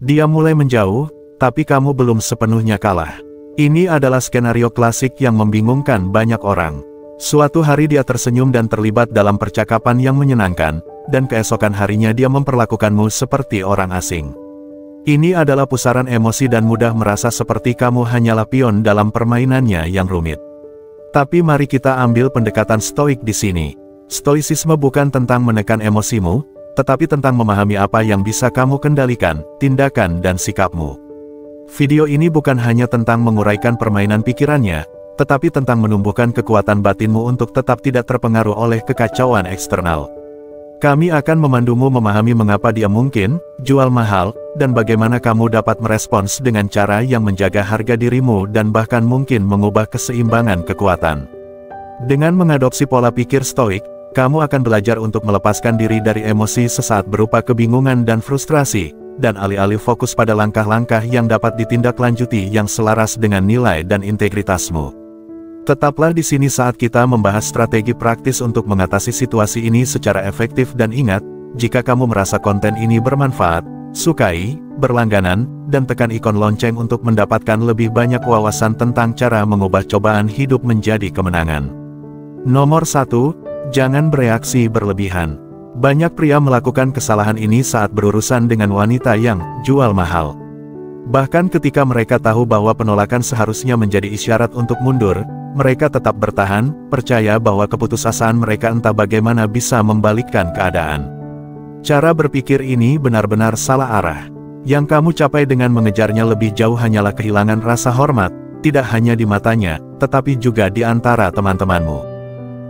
Dia mulai menjauh, tapi kamu belum sepenuhnya kalah. Ini adalah skenario klasik yang membingungkan banyak orang. Suatu hari dia tersenyum dan terlibat dalam percakapan yang menyenangkan, dan keesokan harinya dia memperlakukanmu seperti orang asing. Ini adalah pusaran emosi dan mudah merasa seperti kamu hanyalah pion dalam permainannya yang rumit. Tapi mari kita ambil pendekatan stoik di sini. Stoicisme bukan tentang menekan emosimu, tetapi tentang memahami apa yang bisa kamu kendalikan, tindakan dan sikapmu. Video ini bukan hanya tentang menguraikan permainan pikirannya, tetapi tentang menumbuhkan kekuatan batinmu untuk tetap tidak terpengaruh oleh kekacauan eksternal. Kami akan memandumu memahami mengapa dia mungkin jual mahal, dan bagaimana kamu dapat merespons dengan cara yang menjaga harga dirimu dan bahkan mungkin mengubah keseimbangan kekuatan. Dengan mengadopsi pola pikir stoik, kamu akan belajar untuk melepaskan diri dari emosi sesaat berupa kebingungan dan frustrasi, dan alih-alih fokus pada langkah-langkah yang dapat ditindaklanjuti yang selaras dengan nilai dan integritasmu. Tetaplah di sini saat kita membahas strategi praktis untuk mengatasi situasi ini secara efektif dan ingat, jika kamu merasa konten ini bermanfaat, sukai, berlangganan, dan tekan ikon lonceng untuk mendapatkan lebih banyak wawasan tentang cara mengubah cobaan hidup menjadi kemenangan. Nomor 1, jangan bereaksi berlebihan. Banyak pria melakukan kesalahan ini saat berurusan dengan wanita yang jual mahal. Bahkan ketika mereka tahu bahwa penolakan seharusnya menjadi isyarat untuk mundur, mereka tetap bertahan, percaya bahwa keputusasaan mereka entah bagaimana bisa membalikkan keadaan. Cara berpikir ini benar-benar salah arah. Yang kamu capai dengan mengejarnya lebih jauh hanyalah kehilangan rasa hormat, tidak hanya di matanya, tetapi juga di antara teman-temanmu.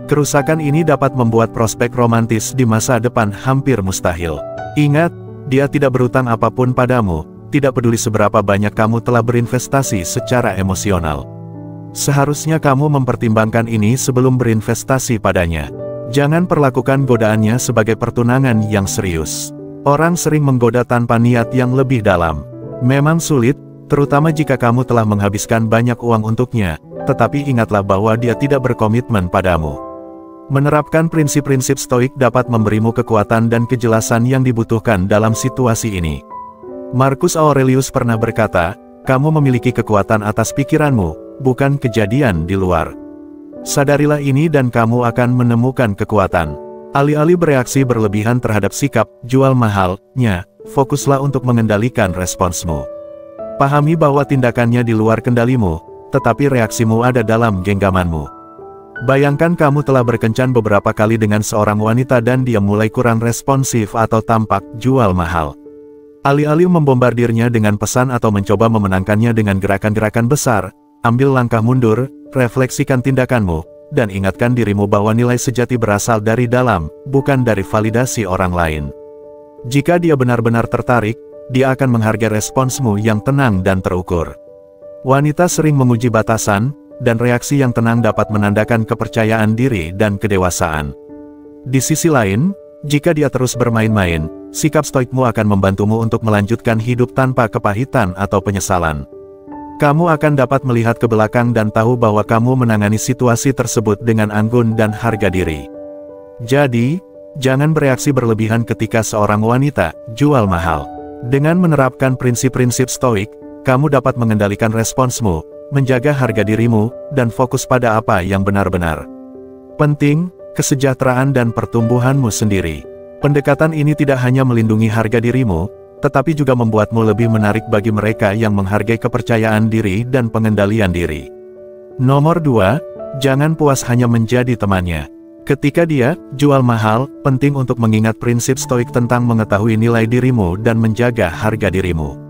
Kerusakan ini dapat membuat prospek romantis di masa depan hampir mustahil. Ingat, dia tidak berutang apapun padamu, tidak peduli seberapa banyak kamu telah berinvestasi secara emosional. Seharusnya kamu mempertimbangkan ini sebelum berinvestasi padanya. Jangan perlakukan godaannya sebagai pertunangan yang serius. Orang sering menggoda tanpa niat yang lebih dalam. Memang sulit, terutama jika kamu telah menghabiskan banyak uang untuknya, tetapi ingatlah bahwa dia tidak berkomitmen padamu. Menerapkan prinsip-prinsip stoik dapat memberimu kekuatan dan kejelasan yang dibutuhkan dalam situasi ini. Marcus Aurelius pernah berkata, kamu memiliki kekuatan atas pikiranmu, bukan kejadian di luar. Sadarilah ini dan kamu akan menemukan kekuatan. Alih-alih bereaksi berlebihan terhadap sikap jual mahalnya, fokuslah untuk mengendalikan responsmu. Pahami bahwa tindakannya di luar kendalimu, tetapi reaksimu ada dalam genggamanmu. Bayangkan kamu telah berkencan beberapa kali dengan seorang wanita dan dia mulai kurang responsif atau tampak jual mahal. Alih-alih membombardirnya dengan pesan atau mencoba memenangkannya dengan gerakan-gerakan besar, ambil langkah mundur, refleksikan tindakanmu, dan ingatkan dirimu bahwa nilai sejati berasal dari dalam, bukan dari validasi orang lain. Jika dia benar-benar tertarik, dia akan menghargai responsmu yang tenang dan terukur. Wanita sering menguji batasan, dan reaksi yang tenang dapat menandakan kepercayaan diri dan kedewasaan. Di sisi lain, jika dia terus bermain-main, sikap stoikmu akan membantumu untuk melanjutkan hidup tanpa kepahitan atau penyesalan. Kamu akan dapat melihat ke belakang dan tahu bahwa kamu menangani situasi tersebut dengan anggun dan harga diri. Jadi, jangan bereaksi berlebihan ketika seorang wanita jual mahal. Dengan menerapkan prinsip-prinsip stoik, kamu dapat mengendalikan responsmu, menjaga harga dirimu, dan fokus pada apa yang benar-benar penting, kesejahteraan dan pertumbuhanmu sendiri. Pendekatan ini tidak hanya melindungi harga dirimu, tetapi juga membuatmu lebih menarik bagi mereka yang menghargai kepercayaan diri dan pengendalian diri. Nomor 2, jangan puas hanya menjadi temannya. Ketika dia jual mahal, penting untuk mengingat prinsip stoik tentang mengetahui nilai dirimu dan menjaga harga dirimu.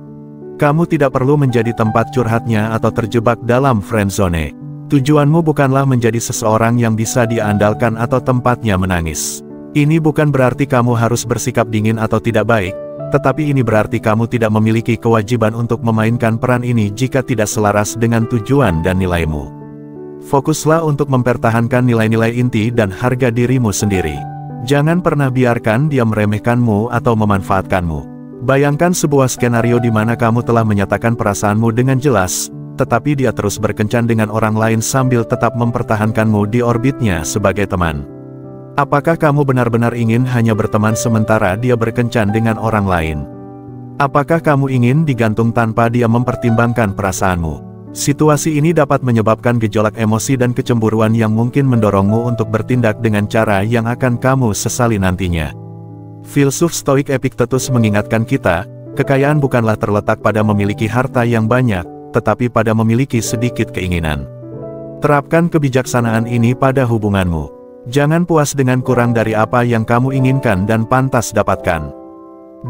Kamu tidak perlu menjadi tempat curhatnya atau terjebak dalam friendzone. Tujuanmu bukanlah menjadi seseorang yang bisa diandalkan atau tempatnya menangis. Ini bukan berarti kamu harus bersikap dingin atau tidak baik, tetapi ini berarti kamu tidak memiliki kewajiban untuk memainkan peran ini jika tidak selaras dengan tujuan dan nilaimu. Fokuslah untuk mempertahankan nilai-nilai inti dan harga dirimu sendiri. Jangan pernah biarkan dia meremehkanmu atau memanfaatkanmu. Bayangkan sebuah skenario di mana kamu telah menyatakan perasaanmu dengan jelas, tetapi dia terus berkencan dengan orang lain sambil tetap mempertahankanmu di orbitnya sebagai teman. Apakah kamu benar-benar ingin hanya berteman sementara dia berkencan dengan orang lain? Apakah kamu ingin digantung tanpa dia mempertimbangkan perasaanmu? Situasi ini dapat menyebabkan gejolak emosi dan kecemburuan yang mungkin mendorongmu untuk bertindak dengan cara yang akan kamu sesali nantinya. Filsuf Stoik Epictetus mengingatkan kita, kekayaan bukanlah terletak pada memiliki harta yang banyak, tetapi pada memiliki sedikit keinginan. Terapkan kebijaksanaan ini pada hubunganmu. Jangan puas dengan kurang dari apa yang kamu inginkan dan pantas dapatkan.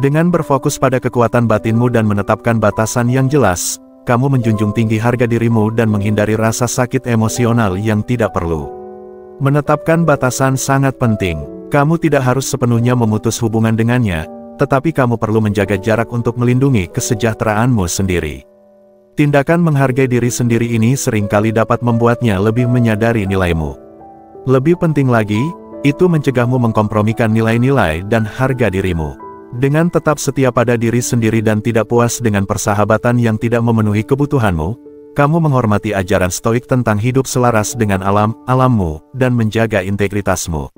Dengan berfokus pada kekuatan batinmu dan menetapkan batasan yang jelas, kamu menjunjung tinggi harga dirimu dan menghindari rasa sakit emosional yang tidak perlu. Menetapkan batasan sangat penting. Kamu tidak harus sepenuhnya memutus hubungan dengannya, tetapi kamu perlu menjaga jarak untuk melindungi kesejahteraanmu sendiri. Tindakan menghargai diri sendiri ini seringkali dapat membuatnya lebih menyadari nilaimu. Lebih penting lagi, itu mencegahmu mengkompromikan nilai-nilai dan harga dirimu. Dengan tetap setia pada diri sendiri dan tidak puas dengan persahabatan yang tidak memenuhi kebutuhanmu, kamu menghormati ajaran Stoik tentang hidup selaras dengan alammu, dan menjaga integritasmu.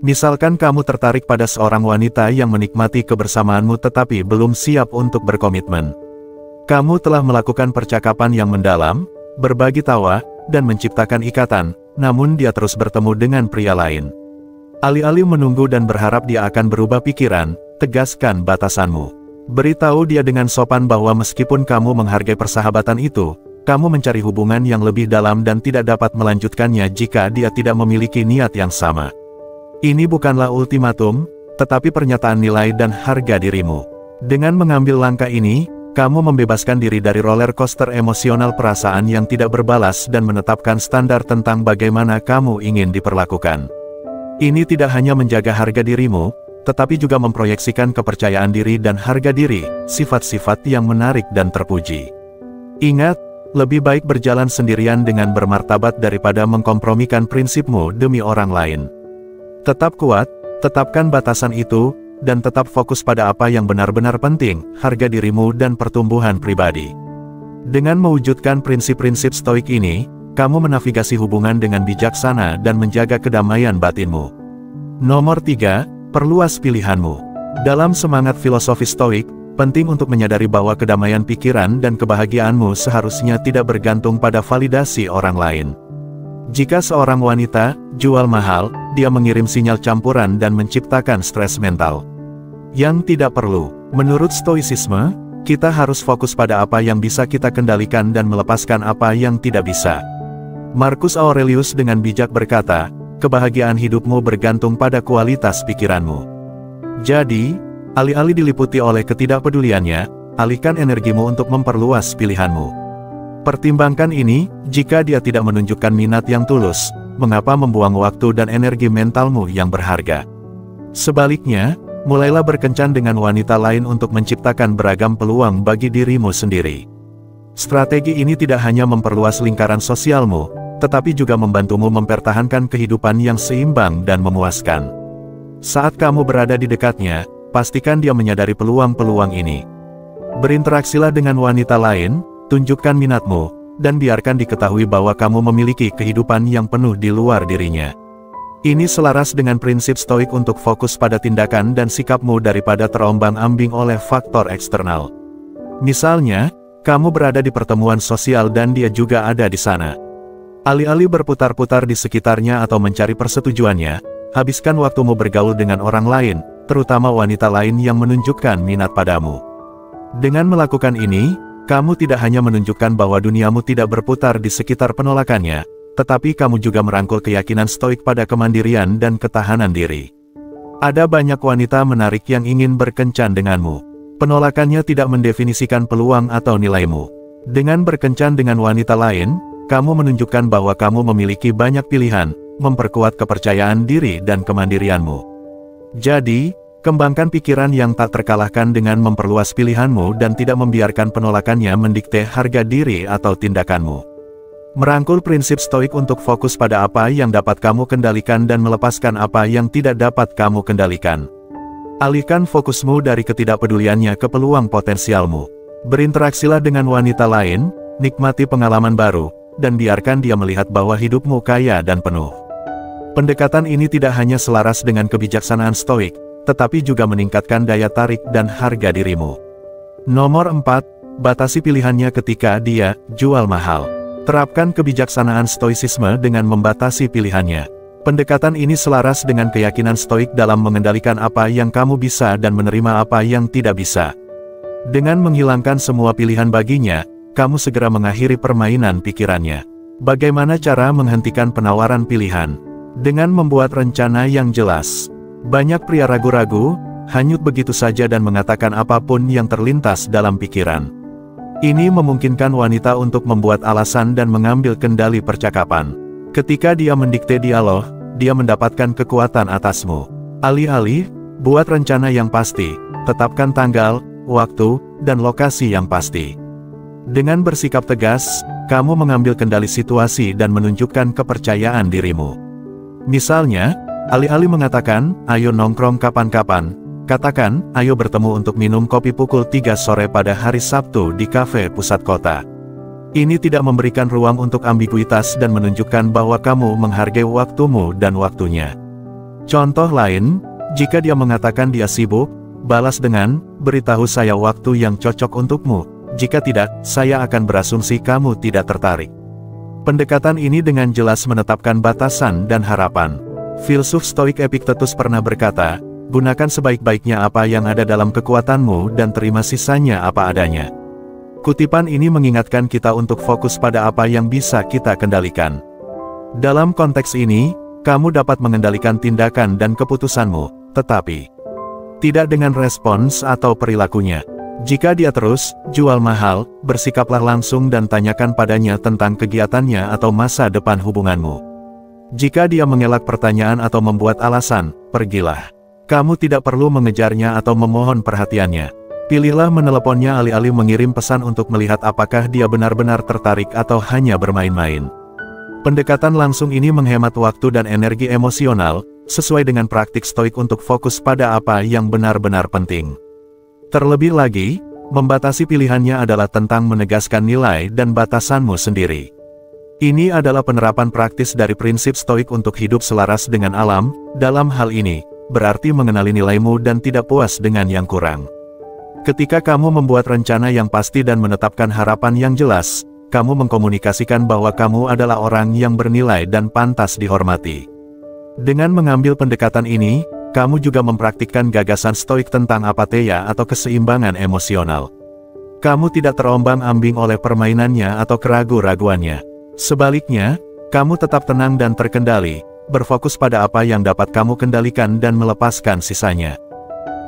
Misalkan kamu tertarik pada seorang wanita yang menikmati kebersamaanmu tetapi belum siap untuk berkomitmen. Kamu telah melakukan percakapan yang mendalam, berbagi tawa, dan menciptakan ikatan, namun dia terus bertemu dengan pria lain. Alih-alih menunggu dan berharap dia akan berubah pikiran, tegaskan batasanmu. Beritahu dia dengan sopan bahwa meskipun kamu menghargai persahabatan itu, kamu mencari hubungan yang lebih dalam dan tidak dapat melanjutkannya jika dia tidak memiliki niat yang sama. Ini bukanlah ultimatum, tetapi pernyataan nilai dan harga dirimu. Dengan mengambil langkah ini, kamu membebaskan diri dari roller coaster emosional perasaan yang tidak berbalas dan menetapkan standar tentang bagaimana kamu ingin diperlakukan. Ini tidak hanya menjaga harga dirimu, tetapi juga memproyeksikan kepercayaan diri dan harga diri, sifat-sifat yang menarik dan terpuji. Ingat, lebih baik berjalan sendirian dengan bermartabat daripada mengkompromikan prinsipmu demi orang lain. Tetap kuat, tetapkan batasan itu, dan tetap fokus pada apa yang benar-benar penting, harga dirimu dan pertumbuhan pribadi. Dengan mewujudkan prinsip-prinsip Stoik ini, kamu menavigasi hubungan dengan bijaksana dan menjaga kedamaian batinmu. Nomor 3. Perluas pilihanmu. Dalam semangat filosofi Stoik, penting untuk menyadari bahwa kedamaian pikiran dan kebahagiaanmu seharusnya tidak bergantung pada validasi orang lain. Jika seorang wanita jual mahal, dia mengirim sinyal campuran dan menciptakan stres mental yang tidak perlu. Menurut Stoicisme, kita harus fokus pada apa yang bisa kita kendalikan dan melepaskan apa yang tidak bisa. Marcus Aurelius dengan bijak berkata, kebahagiaan hidupmu bergantung pada kualitas pikiranmu. Jadi, alih-alih diliputi oleh ketidakpeduliannya, alihkan energimu untuk memperluas pilihanmu. Pertimbangkan ini, jika dia tidak menunjukkan minat yang tulus, mengapa membuang waktu dan energi mentalmu yang berharga? Sebaliknya, mulailah berkencan dengan wanita lain untuk menciptakan beragam peluang bagi dirimu sendiri. Strategi ini tidak hanya memperluas lingkaran sosialmu, tetapi juga membantumu mempertahankan kehidupan yang seimbang dan memuaskan. Saat kamu berada di dekatnya, pastikan dia menyadari peluang-peluang ini. Berinteraksilah dengan wanita lain, tunjukkan minatmu, dan biarkan diketahui bahwa kamu memiliki kehidupan yang penuh di luar dirinya. Ini selaras dengan prinsip Stoik untuk fokus pada tindakan dan sikapmu daripada terombang-ambing oleh faktor eksternal. Misalnya, kamu berada di pertemuan sosial dan dia juga ada di sana. Alih-alih berputar-putar di sekitarnya atau mencari persetujuannya, habiskan waktumu bergaul dengan orang lain, terutama wanita lain yang menunjukkan minat padamu. Dengan melakukan ini, kamu tidak hanya menunjukkan bahwa duniamu tidak berputar di sekitar penolakannya, tetapi kamu juga merangkul keyakinan Stoik pada kemandirian dan ketahanan diri. Ada banyak wanita menarik yang ingin berkencan denganmu. Penolakannya tidak mendefinisikan peluang atau nilaimu. Dengan berkencan dengan wanita lain, kamu menunjukkan bahwa kamu memiliki banyak pilihan, memperkuat kepercayaan diri dan kemandirianmu. Jadi, kembangkan pikiran yang tak terkalahkan dengan memperluas pilihanmu dan tidak membiarkan penolakannya mendikte harga diri atau tindakanmu. Merangkul prinsip Stoik untuk fokus pada apa yang dapat kamu kendalikan dan melepaskan apa yang tidak dapat kamu kendalikan. Alihkan fokusmu dari ketidakpeduliannya ke peluang potensialmu. Berinteraksilah dengan wanita lain, nikmati pengalaman baru, dan biarkan dia melihat bahwa hidupmu kaya dan penuh. Pendekatan ini tidak hanya selaras dengan kebijaksanaan Stoik, tetapi juga meningkatkan daya tarik dan harga dirimu. Nomor 4, batasi pilihannya ketika dia jual mahal. Terapkan kebijaksanaan stoicisme dengan membatasi pilihannya. Pendekatan ini selaras dengan keyakinan stoik dalam mengendalikan apa yang kamu bisa dan menerima apa yang tidak bisa. Dengan menghilangkan semua pilihan baginya, kamu segera mengakhiri permainan pikirannya. Bagaimana cara menghentikan penawaran pilihan? Dengan membuat rencana yang jelas. Banyak pria ragu-ragu, hanyut begitu saja dan mengatakan apapun yang terlintas dalam pikiran. Ini memungkinkan wanita untuk membuat alasan dan mengambil kendali percakapan. Ketika dia mendikte dialog, dia mendapatkan kekuatan atasmu. Alih-alih, buat rencana yang pasti, tetapkan tanggal, waktu, dan lokasi yang pasti. Dengan bersikap tegas, kamu mengambil kendali situasi dan menunjukkan kepercayaan dirimu. Misalnya, alih-alih mengatakan, ayo nongkrong kapan-kapan, katakan, ayo bertemu untuk minum kopi pukul 3 sore pada hari Sabtu di kafe pusat kota. Ini tidak memberikan ruang untuk ambiguitas dan menunjukkan bahwa kamu menghargai waktumu dan waktunya. Contoh lain, jika dia mengatakan dia sibuk, balas dengan, beritahu saya waktu yang cocok untukmu. Jika tidak, saya akan berasumsi kamu tidak tertarik. Pendekatan ini dengan jelas menetapkan batasan dan harapan. Filsuf Stoik Epictetus pernah berkata, gunakan sebaik-baiknya apa yang ada dalam kekuatanmu dan terima sisanya apa adanya. Kutipan ini mengingatkan kita untuk fokus pada apa yang bisa kita kendalikan. Dalam konteks ini, kamu dapat mengendalikan tindakan dan keputusanmu, tetapi tidak dengan respons atau perilakunya. Jika dia terus jual mahal, bersikaplah langsung dan tanyakan padanya tentang kegiatannya atau masa depan hubunganmu. Jika dia mengelak pertanyaan atau membuat alasan, pergilah. Kamu tidak perlu mengejarnya atau memohon perhatiannya. Pilihlah meneleponnya alih-alih mengirim pesan untuk melihat apakah dia benar-benar tertarik atau hanya bermain-main. Pendekatan langsung ini menghemat waktu dan energi emosional, sesuai dengan praktik stoik untuk fokus pada apa yang benar-benar penting. Terlebih lagi, membatasi pilihannya adalah tentang menegaskan nilai dan batasanmu sendiri. Ini adalah penerapan praktis dari prinsip stoik untuk hidup selaras dengan alam. Dalam hal ini, berarti mengenali nilaimu dan tidak puas dengan yang kurang. Ketika kamu membuat rencana yang pasti dan menetapkan harapan yang jelas, kamu mengkomunikasikan bahwa kamu adalah orang yang bernilai dan pantas dihormati. Dengan mengambil pendekatan ini, kamu juga mempraktikkan gagasan stoik tentang apatheia atau keseimbangan emosional. Kamu tidak terombang-ambing oleh permainannya atau keraguan-raguannya. Sebaliknya, kamu tetap tenang dan terkendali, berfokus pada apa yang dapat kamu kendalikan dan melepaskan sisanya.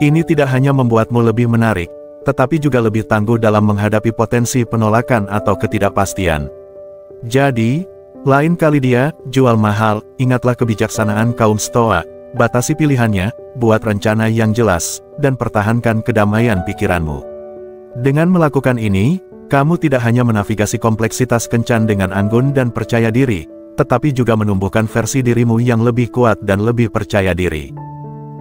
Ini tidak hanya membuatmu lebih menarik, tetapi juga lebih tangguh dalam menghadapi potensi penolakan atau ketidakpastian. Jadi, lain kali dia jual mahal, ingatlah kebijaksanaan kaum Stoa, batasi pilihannya, buat rencana yang jelas, dan pertahankan kedamaian pikiranmu. Dengan melakukan ini, kamu tidak hanya menavigasi kompleksitas kencan dengan anggun dan percaya diri, tetapi juga menumbuhkan versi dirimu yang lebih kuat dan lebih percaya diri.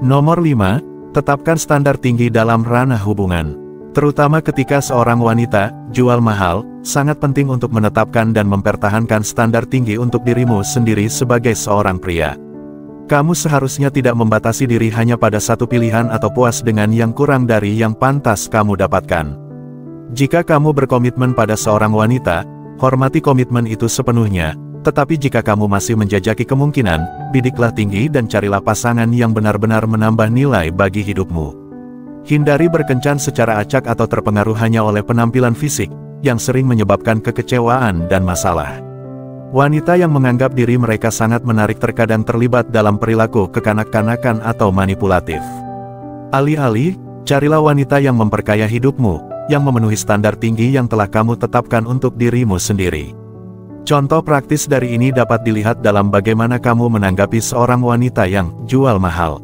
Nomor 5. Tetapkan standar tinggi dalam ranah hubungan. Terutama ketika seorang wanita jual mahal, sangat penting untuk menetapkan dan mempertahankan standar tinggi untuk dirimu sendiri sebagai seorang pria. Kamu seharusnya tidak membatasi diri hanya pada satu pilihan atau puas dengan yang kurang dari yang pantas kamu dapatkan. Jika kamu berkomitmen pada seorang wanita, hormati komitmen itu sepenuhnya. Tetapi jika kamu masih menjajaki kemungkinan, bidiklah tinggi dan carilah pasangan yang benar-benar menambah nilai bagi hidupmu. Hindari berkencan secara acak atau terpengaruh hanya oleh penampilan fisik, yang sering menyebabkan kekecewaan dan masalah. Wanita yang menganggap diri mereka sangat menarik terkadang terlibat dalam perilaku kekanak-kanakan atau manipulatif. Alih-alih, carilah wanita yang memperkaya hidupmu, yang memenuhi standar tinggi yang telah kamu tetapkan untuk dirimu sendiri. Contoh praktis dari ini dapat dilihat dalam bagaimana kamu menanggapi seorang wanita yang jual mahal.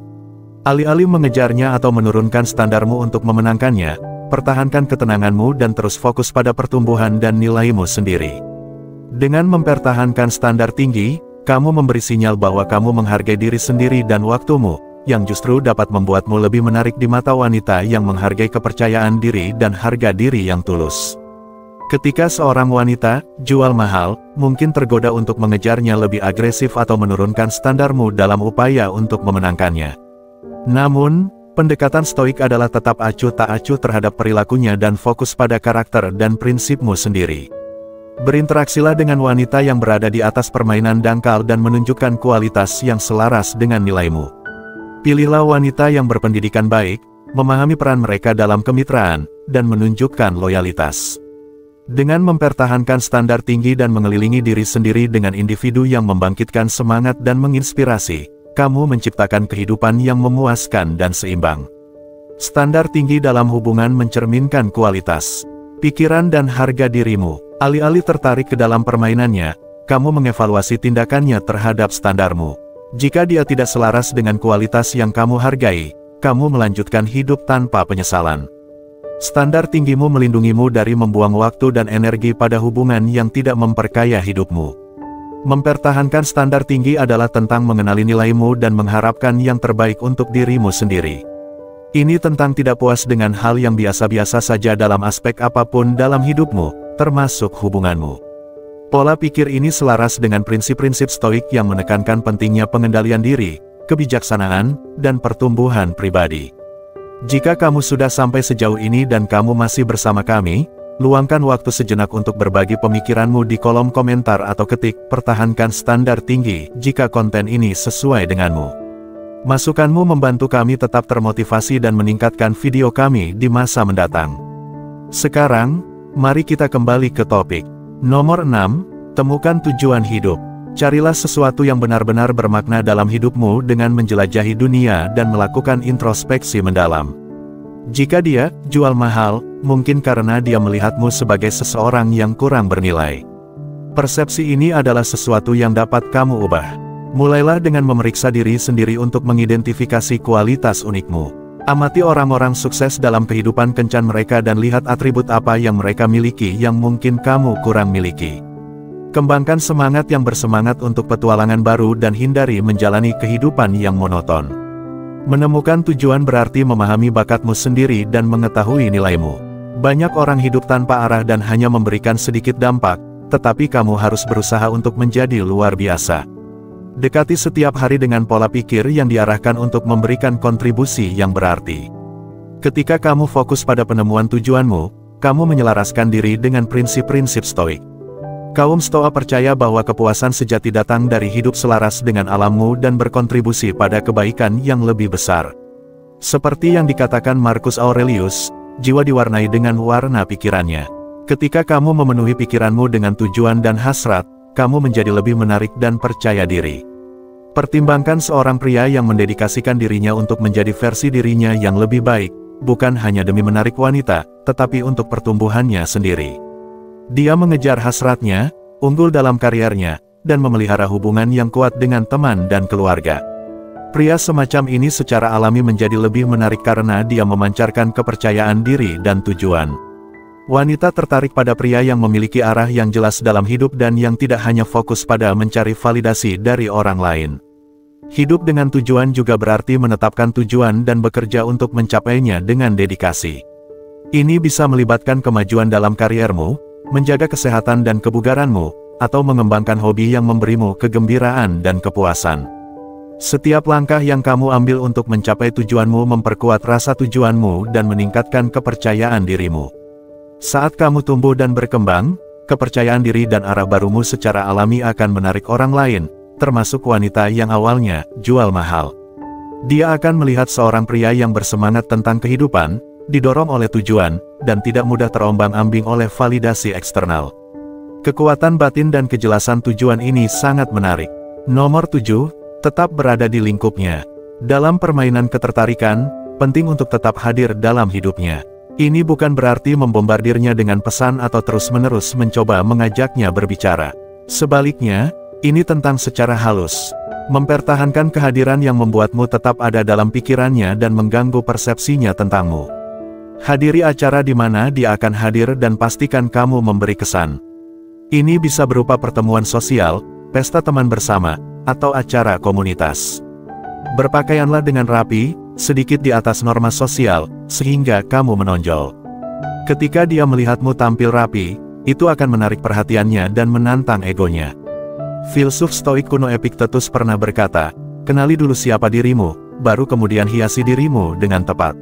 Alih-alih mengejarnya atau menurunkan standarmu untuk memenangkannya, pertahankan ketenanganmu dan terus fokus pada pertumbuhan dan nilaimu sendiri. Dengan mempertahankan standar tinggi, kamu memberi sinyal bahwa kamu menghargai diri sendiri dan waktumu, yang justru dapat membuatmu lebih menarik di mata wanita yang menghargai kepercayaan diri dan harga diri yang tulus. Ketika seorang wanita jual mahal, mungkin tergoda untuk mengejarnya lebih agresif atau menurunkan standarmu dalam upaya untuk memenangkannya. Namun, Pendekatan stoik adalah tetap acuh tak acuh terhadap perilakunya dan fokus pada karakter dan prinsipmu sendiri. Berinteraksilah dengan wanita yang berada di atas permainan dangkal dan menunjukkan kualitas yang selaras dengan nilaimu. Pilihlah wanita yang berpendidikan baik, memahami peran mereka dalam kemitraan, dan menunjukkan loyalitas. Dengan mempertahankan standar tinggi dan mengelilingi diri sendiri dengan individu yang membangkitkan semangat dan menginspirasi, kamu menciptakan kehidupan yang memuaskan dan seimbang. Standar tinggi dalam hubungan mencerminkan kualitas, pikiran dan harga dirimu. Alih-alih tertarik ke dalam permainannya, kamu mengevaluasi tindakannya terhadap standarmu. Jika dia tidak selaras dengan kualitas yang kamu hargai, kamu melanjutkan hidup tanpa penyesalan. Standar tinggimu melindungimu dari membuang waktu dan energi pada hubungan yang tidak memperkaya hidupmu. Mempertahankan standar tinggi adalah tentang mengenali nilaimu dan mengharapkan yang terbaik untuk dirimu sendiri. Ini tentang tidak puas dengan hal yang biasa-biasa saja dalam aspek apapun dalam hidupmu, termasuk hubunganmu. Pola pikir ini selaras dengan prinsip-prinsip stoik yang menekankan pentingnya pengendalian diri, kebijaksanaan, dan pertumbuhan pribadi. Jika kamu sudah sampai sejauh ini dan kamu masih bersama kami, luangkan waktu sejenak untuk berbagi pemikiranmu di kolom komentar atau ketik "pertahankan standar tinggi" jika konten ini sesuai denganmu. Masukanmu membantu kami tetap termotivasi dan meningkatkan video kami di masa mendatang. Sekarang, mari kita kembali ke topik. Nomor 6, temukan tujuan hidup. Carilah sesuatu yang benar-benar bermakna dalam hidupmu dengan menjelajahi dunia dan melakukan introspeksi mendalam. Jika dia jual mahal, mungkin karena dia melihatmu sebagai seseorang yang kurang bernilai. Persepsi ini adalah sesuatu yang dapat kamu ubah. Mulailah dengan memeriksa diri sendiri untuk mengidentifikasi kualitas unikmu. Amati orang-orang sukses dalam kehidupan kencan mereka dan lihat atribut apa yang mereka miliki yang mungkin kamu kurang miliki. Kembangkan semangat yang bersemangat untuk petualangan baru dan hindari menjalani kehidupan yang monoton. Menemukan tujuan berarti memahami bakatmu sendiri dan mengetahui nilaimu. Banyak orang hidup tanpa arah dan hanya memberikan sedikit dampak, tetapi kamu harus berusaha untuk menjadi luar biasa. Dekati setiap hari dengan pola pikir yang diarahkan untuk memberikan kontribusi yang berarti. Ketika kamu fokus pada penemuan tujuanmu, kamu menyelaraskan diri dengan prinsip-prinsip stoik. Kaum Stoa percaya bahwa kepuasan sejati datang dari hidup selaras dengan alammu dan berkontribusi pada kebaikan yang lebih besar. Seperti yang dikatakan Marcus Aurelius, jiwa diwarnai dengan warna pikirannya. Ketika kamu memenuhi pikiranmu dengan tujuan dan hasrat, kamu menjadi lebih menarik dan percaya diri. Pertimbangkan seorang pria yang mendedikasikan dirinya untuk menjadi versi dirinya yang lebih baik, bukan hanya demi menarik wanita, tetapi untuk pertumbuhannya sendiri. Dia mengejar hasratnya, unggul dalam karirnya, dan memelihara hubungan yang kuat dengan teman dan keluarga. Pria semacam ini secara alami menjadi lebih menarik karena dia memancarkan kepercayaan diri dan tujuan. Wanita tertarik pada pria yang memiliki arah yang jelas dalam hidup dan yang tidak hanya fokus pada mencari validasi dari orang lain. Hidup dengan tujuan juga berarti menetapkan tujuan dan bekerja untuk mencapainya dengan dedikasi. Ini bisa melibatkan kemajuan dalam kariermu, menjaga kesehatan dan kebugaranmu, atau mengembangkan hobi yang memberimu kegembiraan dan kepuasan. Setiap langkah yang kamu ambil untuk mencapai tujuanmu memperkuat rasa tujuanmu dan meningkatkan kepercayaan dirimu. Saat kamu tumbuh dan berkembang, kepercayaan diri dan arah barumu secara alami akan menarik orang lain, termasuk wanita yang awalnya jual mahal. Dia akan melihat seorang pria yang bersemangat tentang kehidupan, didorong oleh tujuan, dan tidak mudah terombang-ambing oleh validasi eksternal. Kekuatan batin dan kejelasan tujuan ini sangat menarik. Nomor 7, tetap berada di lingkupnya. Dalam permainan ketertarikan, penting untuk tetap hadir dalam hidupnya. Ini bukan berarti membombardirnya dengan pesan atau terus-menerus mencoba mengajaknya berbicara. Sebaliknya, ini tentang secara halus, mempertahankan kehadiran yang membuatmu tetap ada dalam pikirannya dan mengganggu persepsinya tentangmu. Hadiri acara di mana dia akan hadir dan pastikan kamu memberi kesan. Ini bisa berupa pertemuan sosial, pesta teman bersama, atau acara komunitas. Berpakaianlah dengan rapi, sedikit di atas norma sosial, sehingga kamu menonjol. Ketika dia melihatmu tampil rapi, itu akan menarik perhatiannya dan menantang egonya. Filsuf Stoik kuno Epictetus pernah berkata, "Kenali dulu siapa dirimu, baru kemudian hiasi dirimu dengan tepat.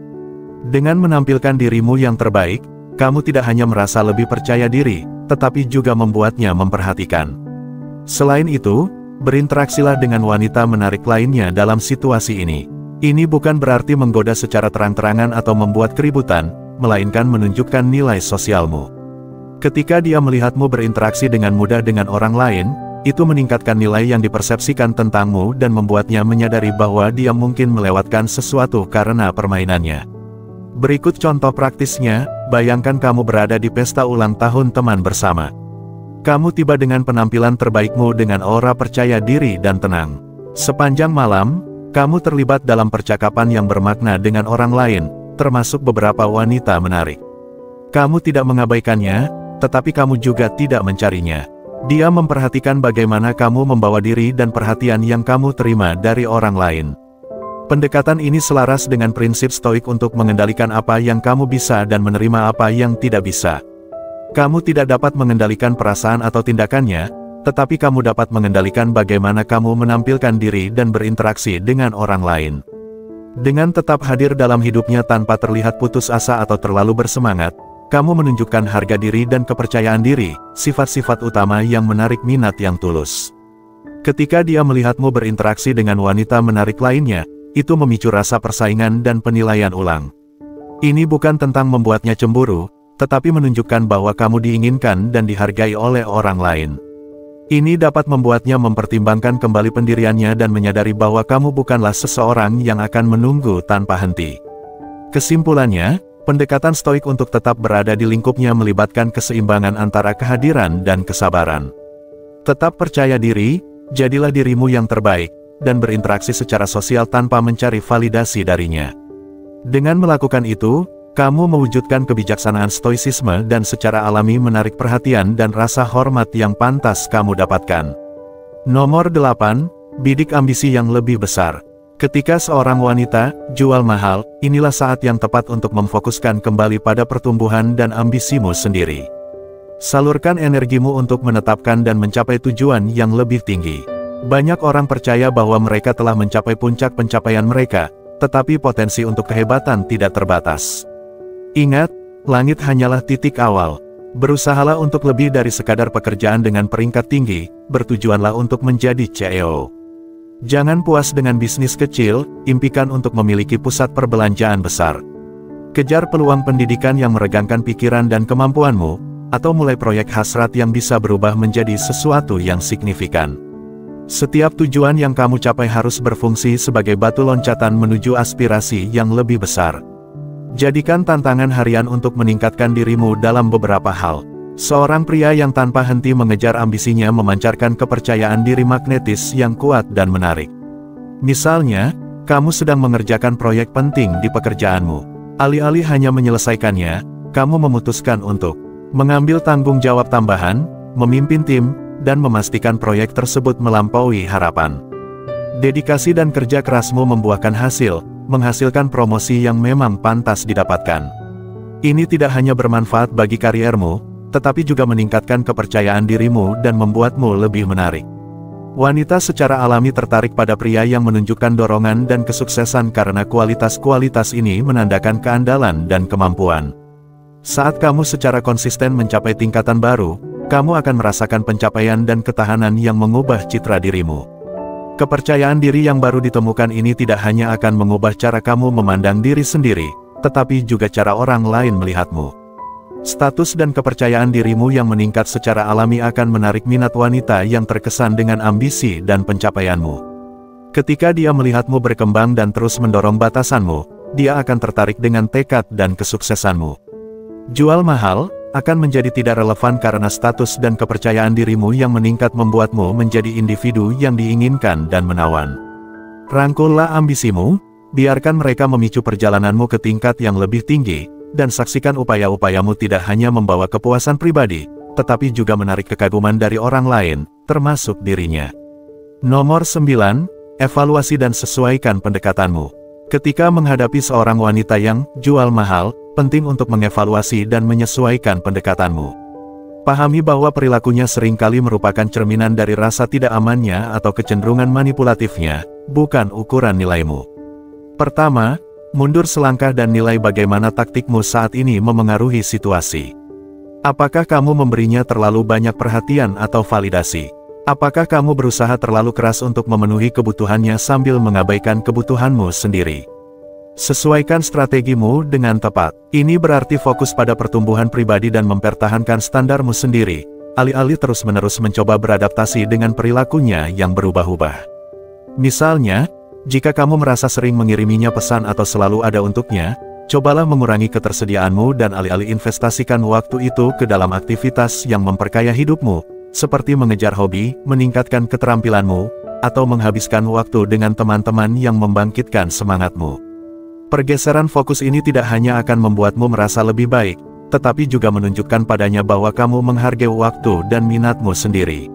Dengan menampilkan dirimu yang terbaik, kamu tidak hanya merasa lebih percaya diri, tetapi juga membuatnya memperhatikan. Selain itu, berinteraksilah dengan wanita menarik lainnya dalam situasi ini. Ini bukan berarti menggoda secara terang-terangan atau membuat keributan, melainkan menunjukkan nilai sosialmu. Ketika dia melihatmu berinteraksi dengan mudah dengan orang lain, itu meningkatkan nilai yang dipersepsikan tentangmu dan membuatnya menyadari bahwa dia mungkin melewatkan sesuatu karena permainannya. Berikut contoh praktisnya, bayangkan kamu berada di pesta ulang tahun teman bersama. Kamu tiba dengan penampilan terbaikmu dengan aura percaya diri dan tenang. Sepanjang malam, kamu terlibat dalam percakapan yang bermakna dengan orang lain, termasuk beberapa wanita menarik. Kamu tidak mengabaikannya, tetapi kamu juga tidak mencarinya. Dia memperhatikan bagaimana kamu membawa diri dan perhatian yang kamu terima dari orang lain. Pendekatan ini selaras dengan prinsip stoik untuk mengendalikan apa yang kamu bisa dan menerima apa yang tidak bisa. Kamu tidak dapat mengendalikan perasaan atau tindakannya, tetapi kamu dapat mengendalikan bagaimana kamu menampilkan diri dan berinteraksi dengan orang lain. Dengan tetap hadir dalam hidupnya tanpa terlihat putus asa atau terlalu bersemangat, kamu menunjukkan harga diri dan kepercayaan diri, sifat-sifat utama yang menarik minat yang tulus. Ketika dia melihatmu berinteraksi dengan wanita menarik lainnya, itu memicu rasa persaingan dan penilaian ulang. Ini bukan tentang membuatnya cemburu, tetapi menunjukkan bahwa kamu diinginkan dan dihargai oleh orang lain. Ini dapat membuatnya mempertimbangkan kembali pendiriannya dan menyadari bahwa kamu bukanlah seseorang yang akan menunggu tanpa henti. Kesimpulannya, pendekatan stoik untuk tetap berada di lingkupnya melibatkan keseimbangan antara kehadiran dan kesabaran. Tetap percaya diri, jadilah dirimu yang terbaik, dan berinteraksi secara sosial tanpa mencari validasi darinya. Dengan melakukan itu, kamu mewujudkan kebijaksanaan stoisisme dan secara alami menarik perhatian dan rasa hormat yang pantas kamu dapatkan. Nomor 8, bidik ambisi yang lebih besar. Ketika seorang wanita jual mahal, inilah saat yang tepat untuk memfokuskan kembali pada pertumbuhan dan ambisimu sendiri. Salurkan energimu untuk menetapkan dan mencapai tujuan yang lebih tinggi. Banyak orang percaya bahwa mereka telah mencapai puncak pencapaian mereka, tetapi potensi untuk kehebatan tidak terbatas. Ingat, langit hanyalah titik awal. Berusahalah untuk lebih dari sekadar pekerjaan dengan peringkat tinggi, bertujuanlah untuk menjadi CEO. Jangan puas dengan bisnis kecil, impikan untuk memiliki pusat perbelanjaan besar. Kejar peluang pendidikan yang meregangkan pikiran dan kemampuanmu, atau mulai proyek hasrat yang bisa berubah menjadi sesuatu yang signifikan. Setiap tujuan yang kamu capai harus berfungsi sebagai batu loncatan menuju aspirasi yang lebih besar. Jadikan tantangan harian untuk meningkatkan dirimu dalam beberapa hal. Seorang pria yang tanpa henti mengejar ambisinya memancarkan kepercayaan diri magnetis yang kuat dan menarik. Misalnya, kamu sedang mengerjakan proyek penting di pekerjaanmu. Alih-alih hanya menyelesaikannya, kamu memutuskan untuk mengambil tanggung jawab tambahan, memimpin tim, dan memastikan proyek tersebut melampaui harapan. Dedikasi dan kerja kerasmu membuahkan hasil, menghasilkan promosi yang memang pantas didapatkan. Ini tidak hanya bermanfaat bagi kariermu, tetapi juga meningkatkan kepercayaan dirimu dan membuatmu lebih menarik. Wanita secara alami tertarik pada pria yang menunjukkan dorongan dan kesuksesan karena kualitas-kualitas ini menandakan keandalan dan kemampuan. Saat kamu secara konsisten mencapai tingkatan baru, kamu akan merasakan pencapaian dan ketahanan yang mengubah citra dirimu. Kepercayaan diri yang baru ditemukan ini tidak hanya akan mengubah cara kamu memandang diri sendiri, tetapi juga cara orang lain melihatmu. Status dan kepercayaan dirimu yang meningkat secara alami akan menarik minat wanita yang terkesan dengan ambisi dan pencapaianmu. Ketika dia melihatmu berkembang dan terus mendorong batasanmu, dia akan tertarik dengan tekad dan kesuksesanmu. Jual mahal akan menjadi tidak relevan karena status dan kepercayaan dirimu yang meningkat membuatmu menjadi individu yang diinginkan dan menawan. Rangkullah ambisimu, biarkan mereka memicu perjalananmu ke tingkat yang lebih tinggi, dan saksikan upaya-upayamu tidak hanya membawa kepuasan pribadi, tetapi juga menarik kekaguman dari orang lain, termasuk dirinya. Nomor 9, evaluasi dan sesuaikan pendekatanmu. Ketika menghadapi seorang wanita yang jual mahal, penting untuk mengevaluasi dan menyesuaikan pendekatanmu. Pahami bahwa perilakunya seringkali merupakan cerminan dari rasa tidak amannya atau kecenderungan manipulatifnya, bukan ukuran nilaimu. Pertama, mundur selangkah dan nilai bagaimana taktikmu saat ini memengaruhi situasi. Apakah kamu memberinya terlalu banyak perhatian atau validasi? Apakah kamu berusaha terlalu keras untuk memenuhi kebutuhannya sambil mengabaikan kebutuhanmu sendiri? Sesuaikan strategimu dengan tepat. Ini berarti fokus pada pertumbuhan pribadi dan mempertahankan standarmu sendiri, alih-alih terus-menerus mencoba beradaptasi dengan perilakunya yang berubah-ubah. Misalnya, jika kamu merasa sering mengiriminya pesan atau selalu ada untuknya, cobalah mengurangi ketersediaanmu dan alih-alih investasikan waktu itu ke dalam aktivitas yang memperkaya hidupmu, seperti mengejar hobi, meningkatkan keterampilanmu, atau menghabiskan waktu dengan teman-teman yang membangkitkan semangatmu. Pergeseran fokus ini tidak hanya akan membuatmu merasa lebih baik, tetapi juga menunjukkan padanya bahwa kamu menghargai waktu dan minatmu sendiri.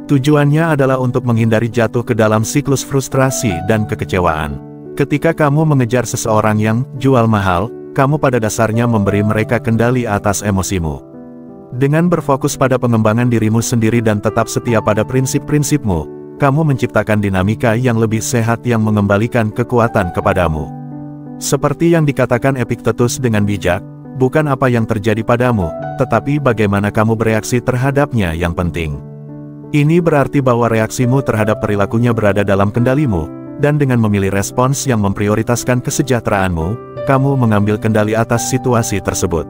Tujuannya adalah untuk menghindari jatuh ke dalam siklus frustrasi dan kekecewaan. Ketika kamu mengejar seseorang yang jual mahal, kamu pada dasarnya memberi mereka kendali atas emosimu. Dengan berfokus pada pengembangan dirimu sendiri dan tetap setia pada prinsip-prinsipmu, kamu menciptakan dinamika yang lebih sehat yang mengembalikan kekuatan kepadamu. Seperti yang dikatakan Epictetus dengan bijak, bukan apa yang terjadi padamu, tetapi bagaimana kamu bereaksi terhadapnya yang penting. Ini berarti bahwa reaksimu terhadap perilakunya berada dalam kendalimu, dan dengan memilih respons yang memprioritaskan kesejahteraanmu, kamu mengambil kendali atas situasi tersebut.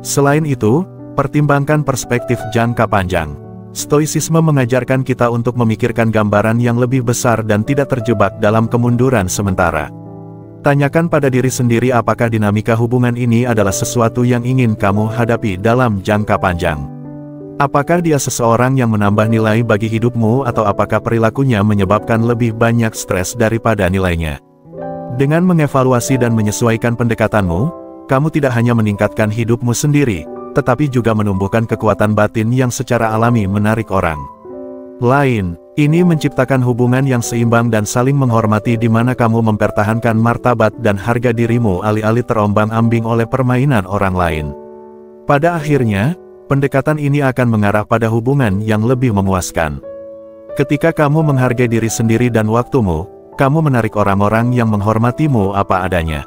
Selain itu, pertimbangkan perspektif jangka panjang. Stoicisme mengajarkan kita untuk memikirkan gambaran yang lebih besar dan tidak terjebak dalam kemunduran sementara. Tanyakan pada diri sendiri apakah dinamika hubungan ini adalah sesuatu yang ingin kamu hadapi dalam jangka panjang. Apakah dia seseorang yang menambah nilai bagi hidupmu atau apakah perilakunya menyebabkan lebih banyak stres daripada nilainya? Dengan mengevaluasi dan menyesuaikan pendekatanmu, kamu tidak hanya meningkatkan hidupmu sendiri, tetapi juga menumbuhkan kekuatan batin yang secara alami menarik orang lain. Ini menciptakan hubungan yang seimbang dan saling menghormati di mana kamu mempertahankan martabat dan harga dirimu alih-alih terombang-ambing oleh permainan orang lain. Pada akhirnya, pendekatan ini akan mengarah pada hubungan yang lebih memuaskan. Ketika kamu menghargai diri sendiri dan waktumu, kamu menarik orang-orang yang menghormatimu apa adanya.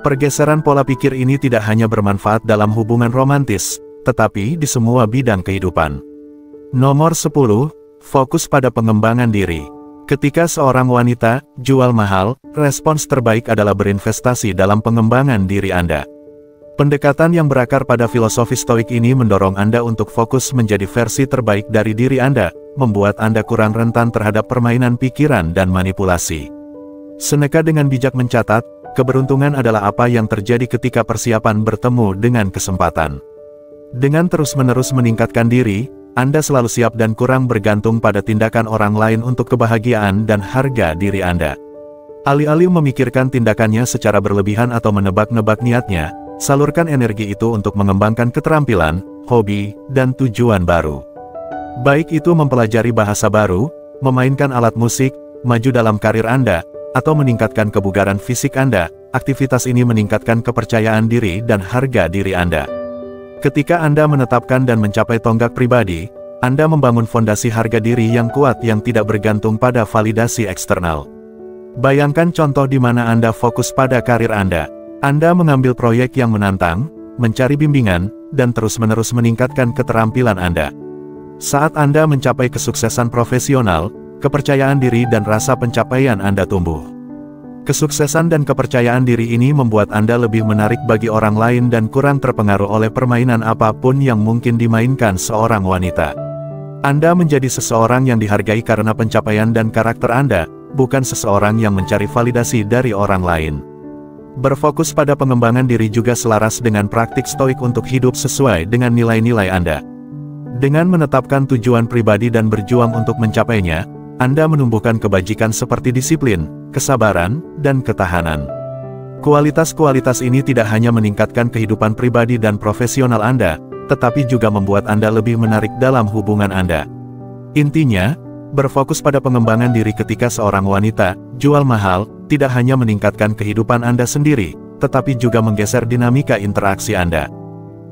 Pergeseran pola pikir ini tidak hanya bermanfaat dalam hubungan romantis, tetapi di semua bidang kehidupan. Nomor 10. Fokus pada pengembangan diri. Ketika seorang wanita jual mahal, respons terbaik adalah berinvestasi dalam pengembangan diri Anda. Pendekatan yang berakar pada filosofi stoik ini mendorong Anda untuk fokus menjadi versi terbaik dari diri Anda, membuat Anda kurang rentan terhadap permainan pikiran dan manipulasi. Seneca dengan bijak mencatat, keberuntungan adalah apa yang terjadi ketika persiapan bertemu dengan kesempatan. Dengan terus-menerus meningkatkan diri, Anda selalu siap dan kurang bergantung pada tindakan orang lain untuk kebahagiaan dan harga diri Anda. Alih-alih memikirkan tindakannya secara berlebihan atau menebak-nebak niatnya, salurkan energi itu untuk mengembangkan keterampilan, hobi, dan tujuan baru. Baik itu mempelajari bahasa baru, memainkan alat musik, maju dalam karir Anda, atau meningkatkan kebugaran fisik Anda, aktivitas ini meningkatkan kepercayaan diri dan harga diri Anda. Ketika Anda menetapkan dan mencapai tonggak pribadi, Anda membangun fondasi harga diri yang kuat yang tidak bergantung pada validasi eksternal. Bayangkan contoh di mana Anda fokus pada karir Anda. Anda mengambil proyek yang menantang, mencari bimbingan, dan terus-menerus meningkatkan keterampilan Anda. Saat Anda mencapai kesuksesan profesional, kepercayaan diri dan rasa pencapaian Anda tumbuh. Kesuksesan dan kepercayaan diri ini membuat Anda lebih menarik bagi orang lain dan kurang terpengaruh oleh permainan apapun yang mungkin dimainkan seorang wanita. Anda menjadi seseorang yang dihargai karena pencapaian dan karakter Anda, bukan seseorang yang mencari validasi dari orang lain. Berfokus pada pengembangan diri juga selaras dengan praktik stoik untuk hidup sesuai dengan nilai-nilai Anda. Dengan menetapkan tujuan pribadi dan berjuang untuk mencapainya, Anda menumbuhkan kebajikan seperti disiplin, kesabaran, dan ketahanan. Kualitas-kualitas ini tidak hanya meningkatkan kehidupan pribadi dan profesional Anda, tetapi juga membuat Anda lebih menarik dalam hubungan Anda. Intinya, berfokus pada pengembangan diri ketika seorang wanita jual mahal, tidak hanya meningkatkan kehidupan Anda sendiri, tetapi juga menggeser dinamika interaksi Anda.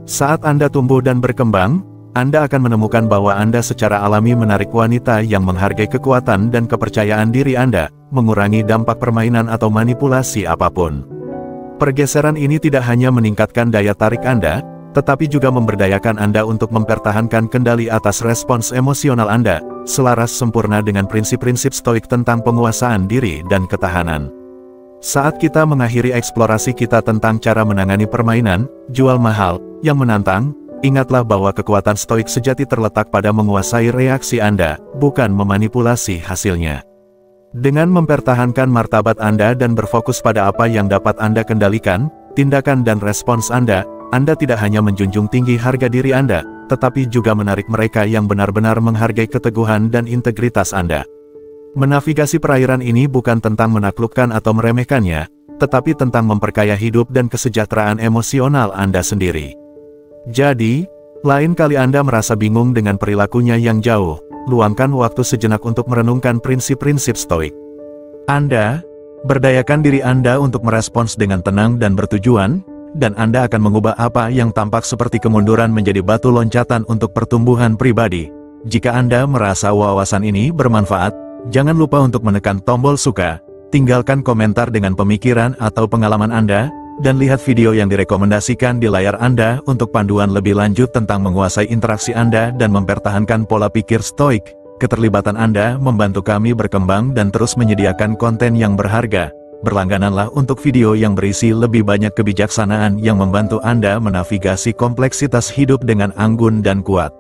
Saat Anda tumbuh dan berkembang, Anda akan menemukan bahwa Anda secara alami menarik wanita yang menghargai kekuatan dan kepercayaan diri Anda, mengurangi dampak permainan atau manipulasi apapun. Pergeseran ini tidak hanya meningkatkan daya tarik Anda, tetapi juga memberdayakan Anda untuk mempertahankan kendali atas respons emosional Anda, selaras sempurna dengan prinsip-prinsip stoik tentang penguasaan diri dan ketahanan. Saat kita mengakhiri eksplorasi kita tentang cara menangani permainan, jual mahal, yang menantang, ingatlah bahwa kekuatan stoik sejati terletak pada menguasai reaksi Anda, bukan memanipulasi hasilnya. Dengan mempertahankan martabat Anda dan berfokus pada apa yang dapat Anda kendalikan, tindakan dan respons Anda tidak hanya menjunjung tinggi harga diri Anda, tetapi juga menarik mereka yang benar-benar menghargai keteguhan dan integritas Anda. Menavigasi perairan ini bukan tentang menaklukkan atau meremehkannya, tetapi tentang memperkaya hidup dan kesejahteraan emosional Anda sendiri. Jadi, lain kali Anda merasa bingung dengan perilakunya yang jauh, luangkan waktu sejenak untuk merenungkan prinsip-prinsip stoik. Anda, berdayakan diri Anda untuk merespons dengan tenang dan bertujuan, dan Anda akan mengubah apa yang tampak seperti kemunduran menjadi batu loncatan untuk pertumbuhan pribadi. Jika Anda merasa wawasan ini bermanfaat, jangan lupa untuk menekan tombol suka, tinggalkan komentar dengan pemikiran atau pengalaman Anda, dan lihat video yang direkomendasikan di layar Anda untuk panduan lebih lanjut tentang menguasai interaksi Anda dan mempertahankan pola pikir stoik. Keterlibatan Anda membantu kami berkembang dan terus menyediakan konten yang berharga. Berlanggananlah untuk video yang berisi lebih banyak kebijaksanaan yang membantu Anda menavigasi kompleksitas hidup dengan anggun dan kuat.